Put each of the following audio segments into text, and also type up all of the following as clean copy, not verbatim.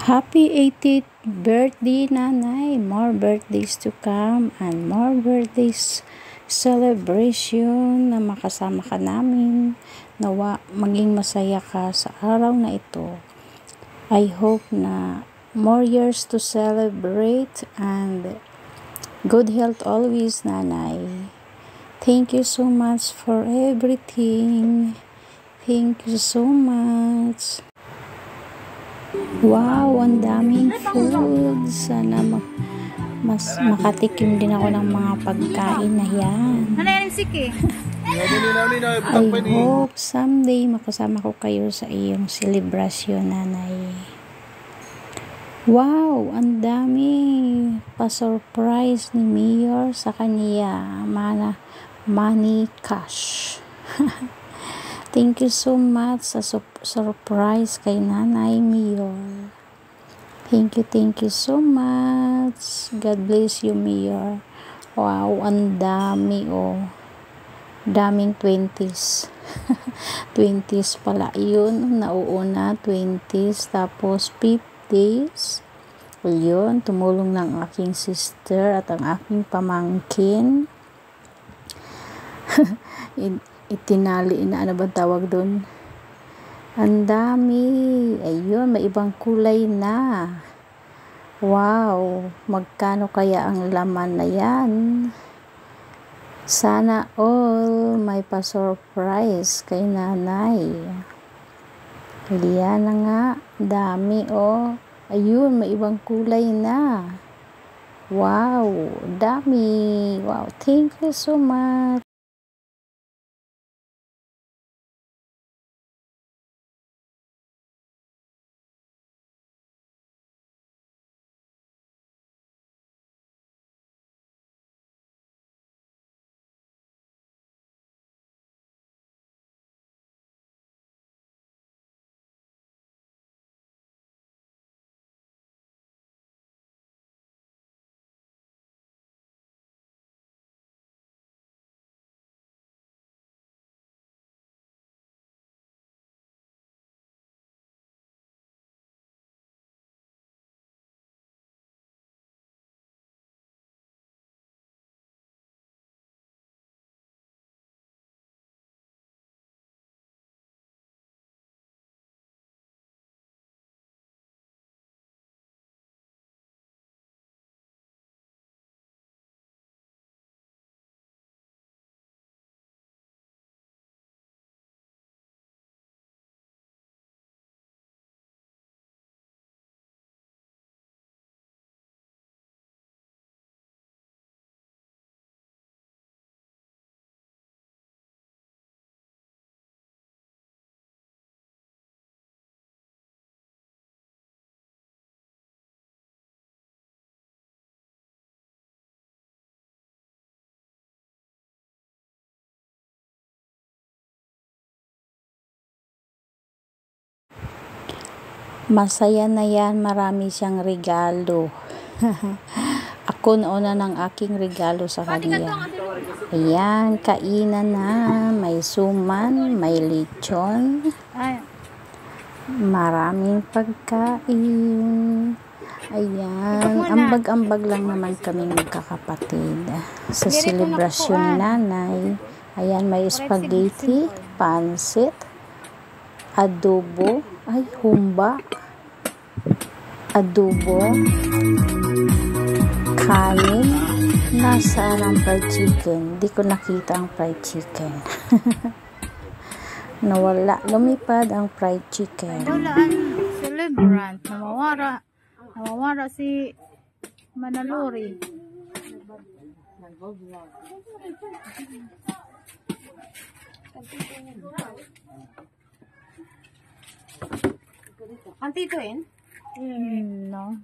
Happy 80th birthday, Nanay. More birthdays to come and more birthdays celebration na makasama ka namin. Nawa maging masaya ka sa araw na ito. I hope na more years to celebrate and good health always, Nanay. Thank you so much for everything. Thank you so much. Wow, ang daming food. Sana mas makatikim din ako ng mga pagkain na yan. I hope someday makasama ko kayo sa iyong selebrasyon, Nanay. Wow, ang dami pa-surprise ni Mayor sa kaniya. Money cash. Thank you so much sa surprise kay Nanay Mayor. Thank you so much. God bless you, Mayor. Wow, ang dami oh. Daming 20s. 20s pala yun. Nauuna 20s tapos 50s. Ayun, tumulong ng aking sister at ang aking pamangkin. Itinali na, ano bang tawag doon? Ang dami. Ayun, may ibang kulay na. Wow, magkano kaya ang laman na yan? Sana all may pa-surprise kay Nanay. Yan na nga, dami oh. Ayun, may ibang kulay na. Wow, dami. Wow, thank you so much. Masaya na yan, marami siyang regalo. Ako nauna ng aking regalo sa kanya. Ayan, kainan na. May suman, may lechon. Maraming pagkain. Ayan, ambag-ambag lang naman kaming magkakapatid sa selebrasyon ni Nanay. Ayan, may spaghetti, pansit, adobo, ay humba, adobo, kanin, nasaan ang fried chicken? Di ko nakita ang fried chicken. Nawala, lumipad ang fried chicken. Daulaan, celebrant, nawawara si Manalori. Antituin? No.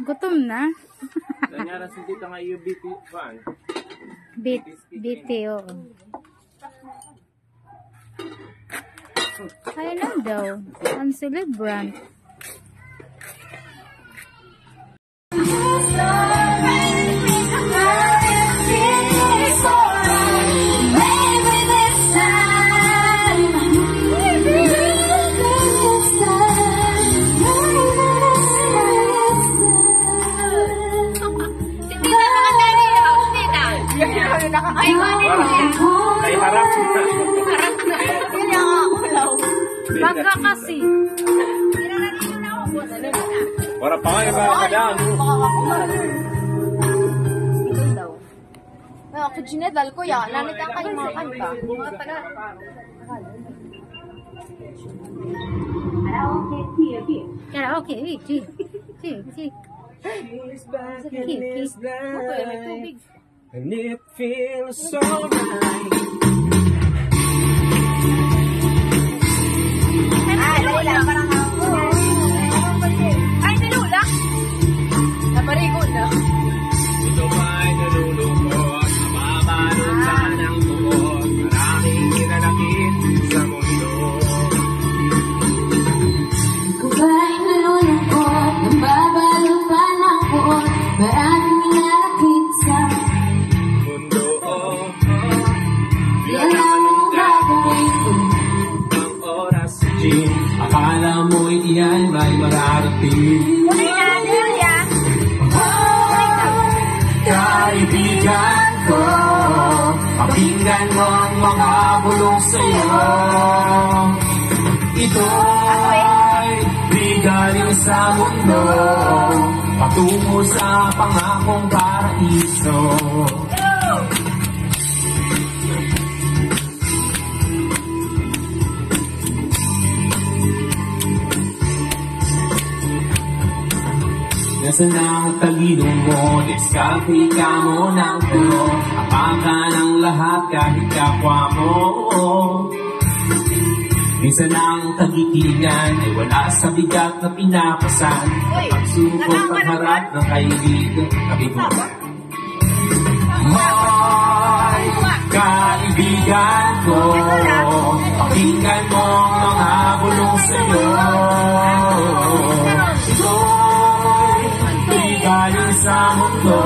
Gutom na. Nangyara sa dito nga yung BP fan. BTO. Kaya lang daw. Ang celebrant. Maybe this time Bangga kasi. Para pa kayo ba kadaan? Ako ginedal ko ya, nanit ang kayo mga kanta. Karaoke, And it feels so right. Ay, nilulak! Naparigod na. Ito ba'y nalulungkot? Mababalot ka ng buot. Maraming hinanakit sa mundo. Ito ba'y nalulungkot? Nababalot ka ng buot. Maraming hinanakit sa Mundo, oh, di alam mong gagawin ko. ang oras din. Akala mo iyan may mararating. Kaibigan ko, pakinggan mo ang mga bulong sa'yo. Ito'y bigaling sa mundo, patungo sa pangakong paraiso. Nasaan ang talino mo? Diskarte ka mo ng puno. Apakan ang lahat kahit kapwa mo. Minsan ang tagitingan ay wala sa bigat na pinapasan. Pagsupot ang harap ng kaibigan. Kabigot. Hoy, kaibigan ko, pakinggan mo ang mga bulong sa'yo. Galing sa mundo,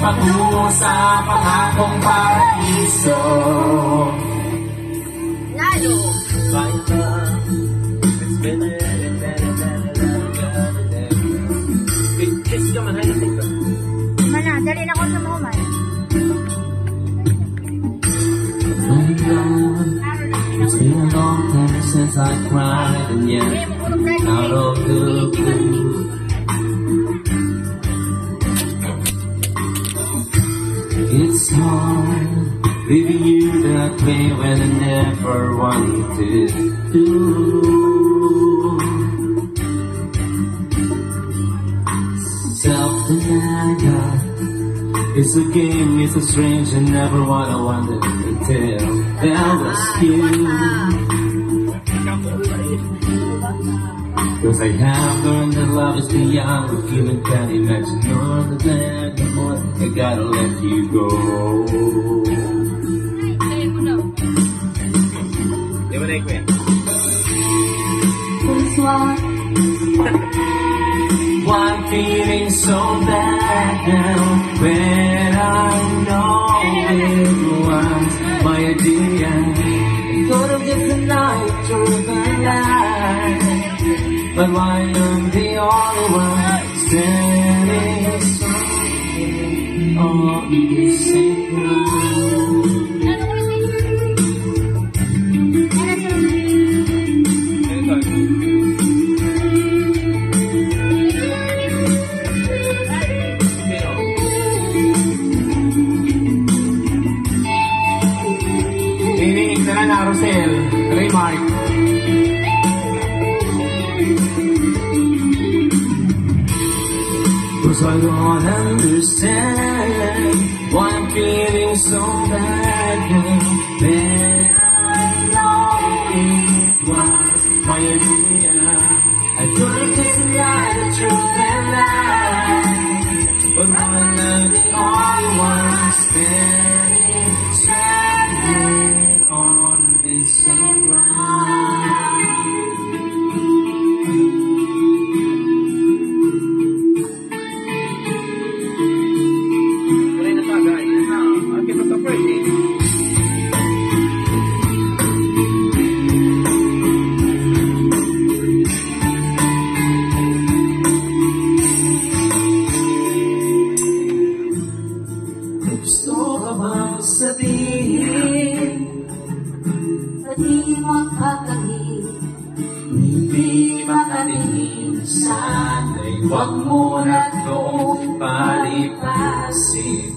patungo sa pangakong paraiso. Lalo! Mana, dali na ko sa moment. It's been a long time since I cried, and yet out of the blue. It's hard leaving you that way when I never wanted to. Self-denial is a game, it's a strange and never what I wanted until there was you. Cause I have learned that love is beyond what human can imagine. You're the land of what I gotta let you go. This one, One feeling so bad now when I know it was my idea. It could have been the night through the night. But why I'm the only one standing something on the same ground? Hinihingi na na Rosel, Remark. Cause I don't understand why I'm feeling so bad now. Then I know it was my idea. I couldn't deny the truth and lie. But when I'm the only one standing on this same ground. Huwag mo na itong palipasin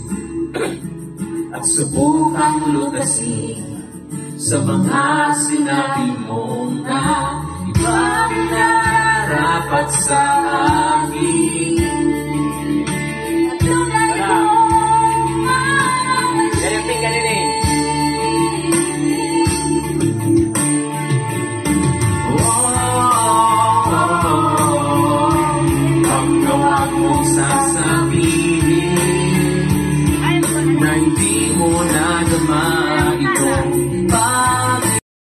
at subukang lutasin sa mga sinabi mo na ibang narapat sa akin.